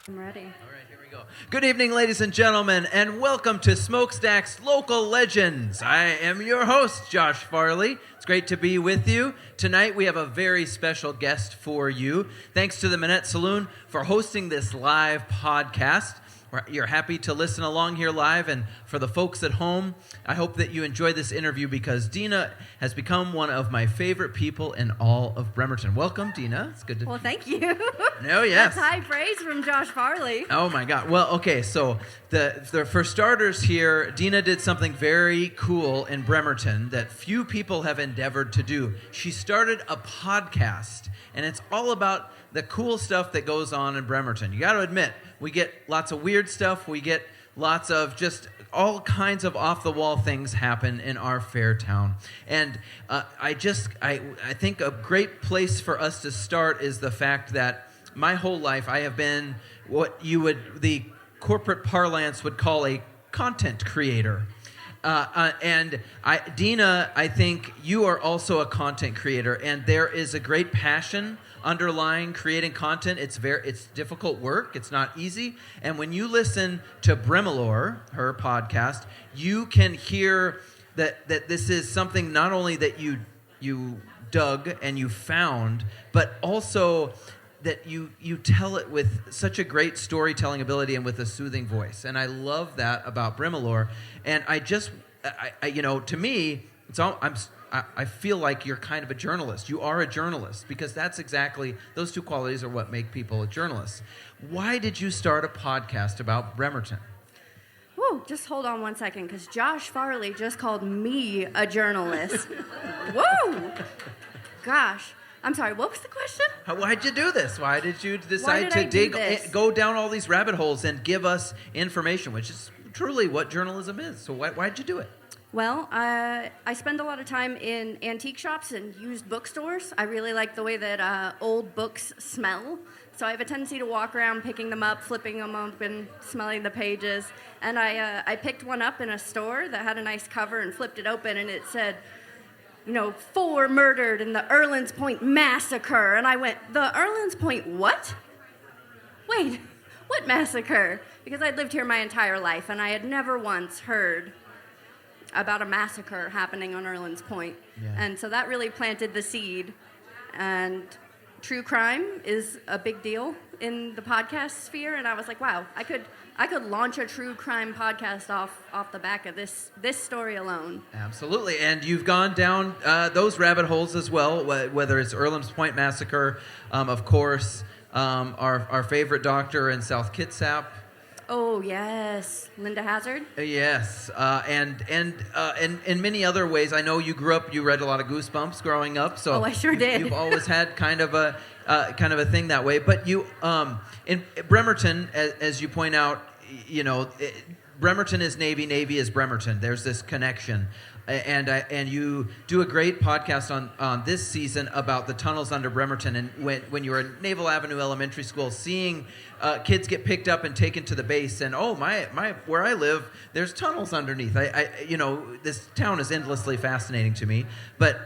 I'm ready. All right, here we go. Good evening, ladies and gentlemen, and welcome to Smokestack's Local Legends. I am your host, Josh Farley. It's great to be with you. Tonight, we have a very special guest for you. Thanks to the Manette Saloon for hosting this live podcast. You're happy to listen along here live, and for the folks at home, I hope that you enjoy this interview because Deena has become one of my favorite people in all of Bremerton. Welcome, Deena. It's good to... Well, thank you. Oh, yes. That's high praise from Josh Farley. Oh, my God. Well, okay, so for starters here, Deena did something very cool in Bremerton that few people have endeavored to do. She started a podcast, and it's all about the cool stuff that goes on in Bremerton. You got to admit, we get lots of weird stuff. We get lots of just all kinds of off-the-wall things happen in our fair town. And I think a great place for us to start is the fact that my whole life I have been what the corporate parlance would call a content creator. Deena, I think you are also a content creator, and there is a great passion underlying creating content. It's difficult work. It's not easy. And when you listen to Bremelore, her podcast, you can hear that this is something not only that you dug and you found, but also that you tell it with such a great storytelling ability and with a soothing voice. And I love that about Bremelore. And to me, I feel like you're kind of a journalist. You are a journalist because those two qualities are what make people a journalist. Why did you start a podcast about Bremerton? Whoa, just hold on one second, because Josh Farley just called me a journalist. Whoa! Gosh. I'm sorry, what was the question? Why'd you do this? Why did you decide to go down all these rabbit holes and give us information, which is truly what journalism is? So why'd you do it? Well, I spend a lot of time in antique shops and used bookstores. I really like the way that old books smell. So I have a tendency to walk around picking them up, flipping them open, smelling the pages. And I picked one up in a store that had a nice cover and flipped it open, and it said, 4 murdered in the Erlands Point massacre. And I went, the Erlands Point what? Wait, what massacre? Because I'd lived here my entire life, and I had never once heard about a massacre happening on Erlands Point. Yeah. And so that really planted the seed. And true crime is a big deal in the podcast sphere. And I was like, wow, I could launch a true crime podcast off the back of this story alone. Absolutely. And you've gone down those rabbit holes as well, whether it's Erlands Point massacre, of course, our favorite doctor in South Kitsap. Oh, yes. Linda Hazard? Yes. And in many other ways. I know you read a lot of Goosebumps growing up. So I sure did. You've always had kind of a thing that way. But you, in Bremerton, as you point out, Bremerton is Navy, Navy is Bremerton. There's this connection. And you do a great podcast on this season about the tunnels under Bremerton, and when you were at Naval Avenue Elementary School, seeing kids get picked up and taken to the base, and my where I live, there's tunnels underneath. This town is endlessly fascinating to me. But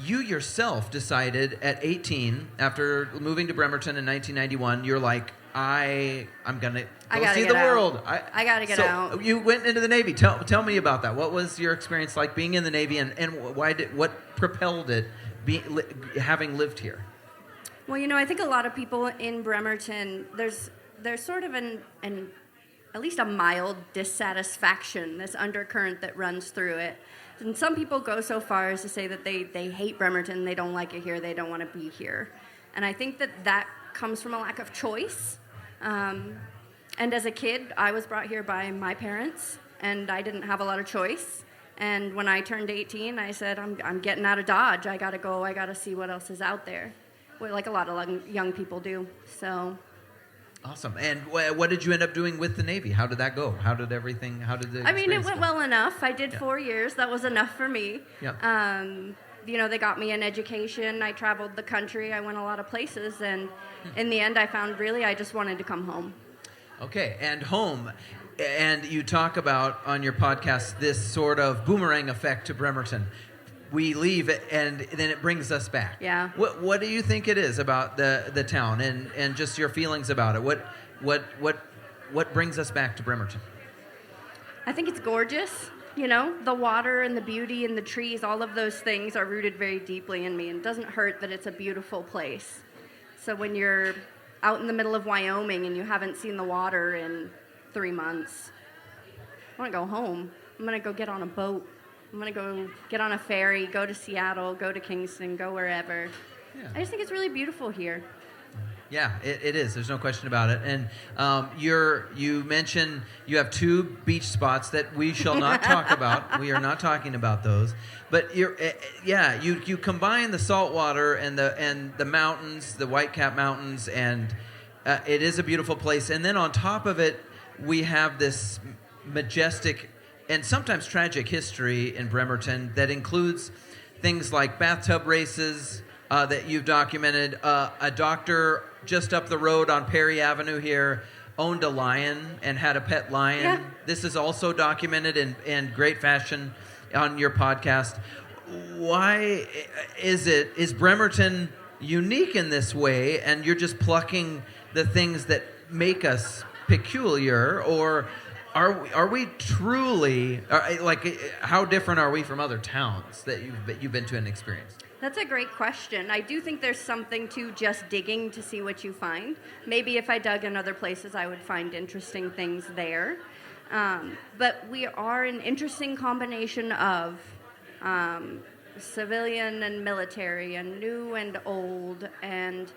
you yourself decided at 18, after moving to Bremerton in 1991, you're like, I'm gonna go see the world. I gotta get out. So you went into the Navy. Tell me about that. What was your experience like being in the Navy, and what propelled it, having lived here? Well, I think a lot of people in Bremerton, there's sort of an at least a mild dissatisfaction, this undercurrent that runs through it. And some people go so far as to say that they hate Bremerton, they don't like it here, they don't want to be here. And I think that comes from a lack of choice. And as a kid, I was brought here by my parents, and I didn't have a lot of choice. And when I turned 18, I said, I'm getting out of Dodge. I got to go. I got to see what else is out there, like a lot of young people do. So. Awesome. And what did you end up doing with the Navy? How did that go? How did the it went well enough. I did 4 years. That was enough for me. Yeah. They got me an education. I traveled the country. I went a lot of places. And in the end, I found really I just wanted to come home. Okay. And home. And you talk about on your podcast this sort of boomerang effect to Bremerton. We leave it, and then it brings us back. Yeah. What do you think it is about the town and just your feelings about it? what brings us back to Bremerton? I think it's gorgeous. You know, the water and the beauty and the trees, all of those things are rooted very deeply in me. And it doesn't hurt that it's a beautiful place. So when you're out in the middle of Wyoming and you haven't seen the water in 3 months, I want to go home. I'm going to go get on a boat. I'm going to go get on a ferry, go to Seattle, go to Kingston, go wherever. Yeah. I just think it's really beautiful here. Yeah, it is. There's no question about it. And you mentioned you have 2 beach spots that we shall not talk about. We are not talking about those. But you combine the salt water and the mountains, the Whitecap Mountains, and it is a beautiful place. And then on top of it, we have this majestic and sometimes tragic history in Bremerton that includes things like bathtub races that you've documented. A doctor just up the road on Perry Avenue here owned a lion and had a pet lion. Yeah. This is also documented in great fashion on your podcast. Why is Bremerton unique in this way, and you're just plucking the things that make us peculiar, or are we truly how different are we from other towns that you've been to and experienced? That's a great question. I do think there's something to just digging to see what you find. Maybe if I dug in other places, I would find interesting things there. But we are an interesting combination of civilian and military, and new and old, and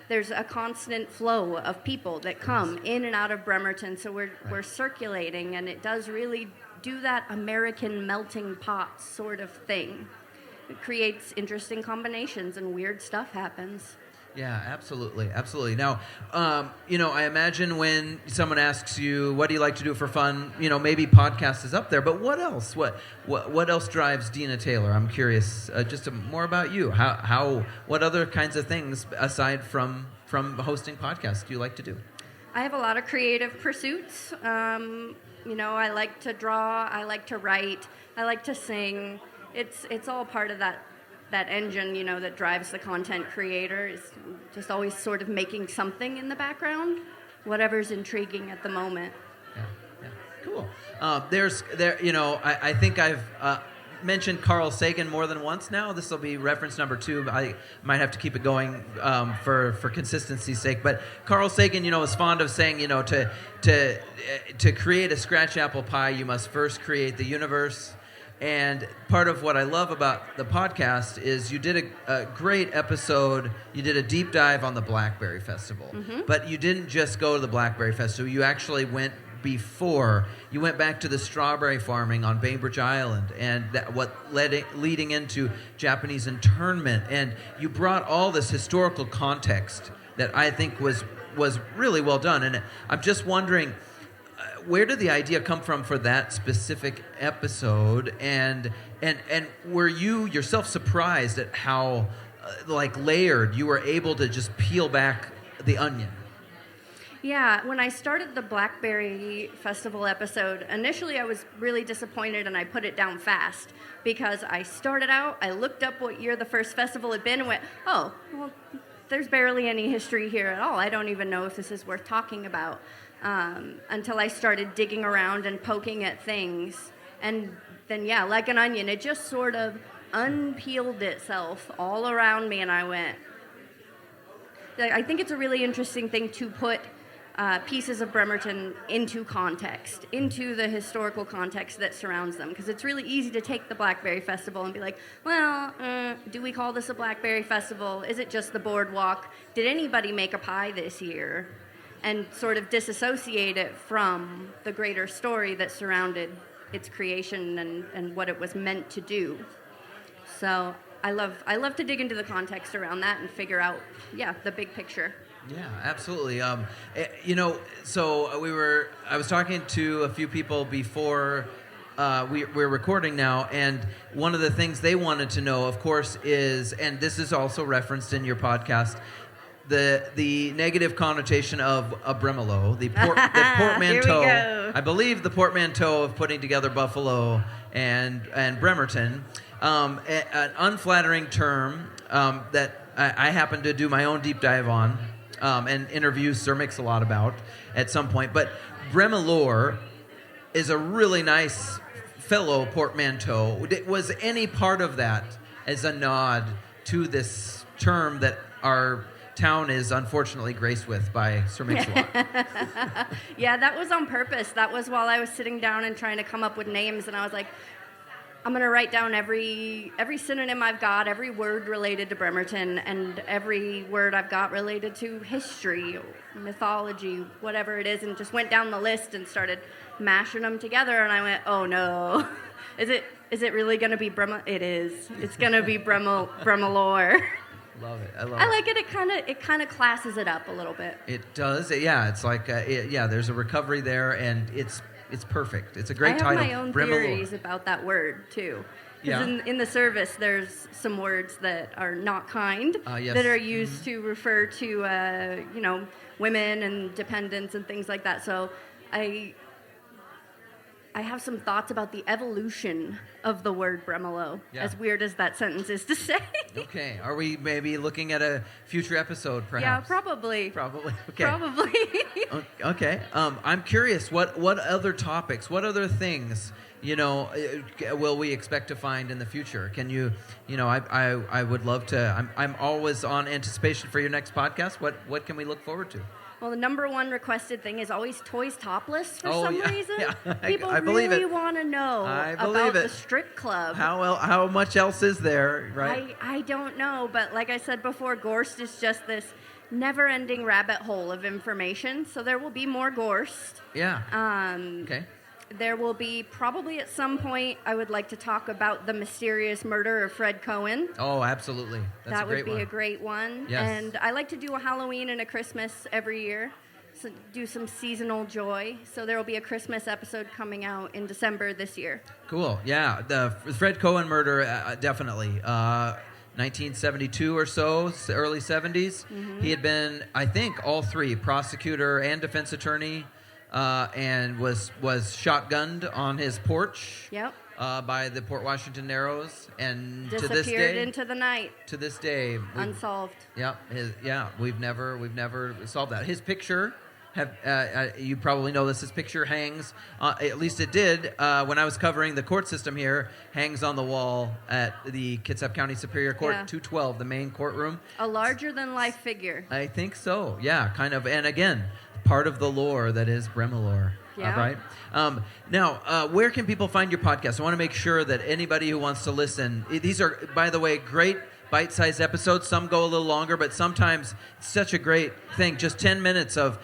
there's a constant flow of people that come in and out of Bremerton, so we're circulating, and it does really do that American melting pot sort of thing. It creates interesting combinations, and weird stuff happens. Yeah, absolutely. Now, I imagine when someone asks you, what do you like to do for fun? Maybe podcast is up there, but what else? What else drives Deena Taylor? I'm curious, more about you. What other kinds of things, aside from hosting podcasts, do you like to do? I have a lot of creative pursuits. I like to draw, I like to write, I like to sing. It's all part of that engine, that drives the content creator. Is just always sort of making something in the background, whatever's intriguing at the moment. Yeah. Cool. I think I've mentioned Carl Sagan more than once now. This will be reference number 2. I might have to keep it going for consistency's sake. But Carl Sagan, is fond of saying, to create a scratch apple pie, you must first create the universe. And part of what I love about the podcast is you did a great episode. You did a deep dive on the Blackberry Festival. Mm-hmm. But you didn't just go to the Blackberry Festival. You actually went before. You went back to the strawberry farming on Bainbridge Island, and leading into Japanese internment. And you brought all this historical context that I think was really well done. And I'm just wondering, where did the idea come from for that specific episode, and were you yourself surprised at how layered you were able to just peel back the onion? Yeah, when I started the Blackberry Festival episode, initially I was really disappointed, and I put it down fast because I started out, I looked up what year the first festival had been and went, oh, well, there's barely any history here at all. I don't even know if this is worth talking about. Until I started digging around and poking at things. And then, like an onion, it just sort of unpeeled itself all around me, and I went, I think it's a really interesting thing to put pieces of Bremerton into context, into the historical context that surrounds them, because it's really easy to take the Blackberry Festival and be like, well, do we call this a Blackberry Festival? Is it just the boardwalk? Did anybody make a pie this year? And sort of disassociate it from the greater story that surrounded its creation and what it was meant to do. So I love to dig into the context around that and figure out, the big picture. Yeah, absolutely. So I was talking to a few people before we're recording now, and one of the things they wanted to know, of course, is, and this is also referenced in your podcast, the negative connotation of a Bremelore, the portmanteau. Here we go. I believe the portmanteau of putting together Buffalo and Bremerton, an unflattering term that I happen to do my own deep dive on. and interviews Sir Mix-a-Lot about at some point. But Bremelore is a really nice fellow portmanteau. Was any part of that as a nod to this term that our town is unfortunately graced with by Sir Mix-a-Lot? Yeah, that was on purpose. That was while I was sitting down and trying to come up with names, and I was like, I'm going to write down every synonym I've got, every word related to Bremerton, and every word I've got related to history, mythology, whatever it is, and just went down the list and started mashing them together, and I went, oh no, is it really going to be It is. It's going to be Bremelore. Love it. I like it. It kind of classes it up a little bit. It does. Yeah, it's like there's a recovery there, and it's perfect. It's a great title. I have my own theories about that word too. Because in the service, there's some words that are not kind that are used to refer to women and dependents and things like that. So I have some thoughts about the evolution of the word Bremelore, as weird as that sentence is to say. Okay. Are we maybe looking at a future episode, perhaps? Yeah, probably. Probably. Okay. Probably. Okay. I'm curious, what other topics, what other things, will we expect to find in the future? Can you, I would love to, I'm always on anticipation for your next podcast. What can we look forward to? Well, the number one requested thing is always Toys Topless for some reason. Yeah. People I believe really want to know about the strip club. How much else is there, right? I don't know, but like I said before, Gorst is just this never-ending rabbit hole of information. So there will be more Gorst. Yeah. Okay. There will be probably at some point, I would like to talk about the mysterious murder of Fred Cohen. Oh, absolutely. That would be a great one. Yes. And I like to do a Halloween and a Christmas every year. So do some seasonal joy. So there will be a Christmas episode coming out in December this year. Cool. Yeah. The Fred Cohen murder, definitely. 1972 or so, early 70s. Mm-hmm. He had been, I think, all three, prosecutor and defense attorney. And was shotgunned on his porch. Yep. By the Port Washington Narrows, and to this day, disappeared into the night. To this day, unsolved. Yep. We've never solved that. His picture, you probably know this. His picture hangs. At least it did when I was covering the court system here. Hangs on the wall at the Kitsap County Superior Court, 212, the main courtroom. A larger than life figure. I think so. Yeah, kind of. And again, part of the lore that is Bremelore. Yeah. Right? Now, where can people find your podcast? I want to make sure that anybody who wants to listen, these are, by the way, great bite-sized episodes. Some go a little longer, but sometimes it's such a great thing. Just 10 minutes of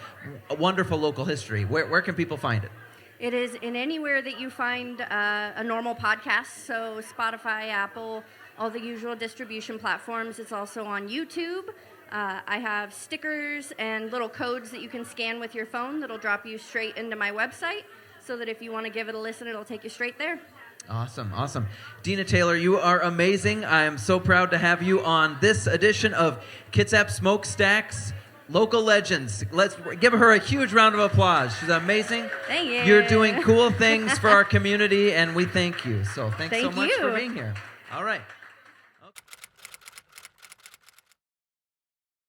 wonderful local history. Where can people find it? It is in anywhere that you find a normal podcast, so Spotify, Apple, all the usual distribution platforms. It's also on YouTube. I have stickers and little codes that you can scan with your phone that'll drop you straight into my website, so that if you want to give it a listen, it'll take you straight there. Awesome. Deena Taylor, you are amazing. I am so proud to have you on this edition of Kitsap Smokestack's Local Legends. Let's give her a huge round of applause. She's amazing. Thank you. You're doing cool things for our community, and we thank you. So thanks so much for being here. All right.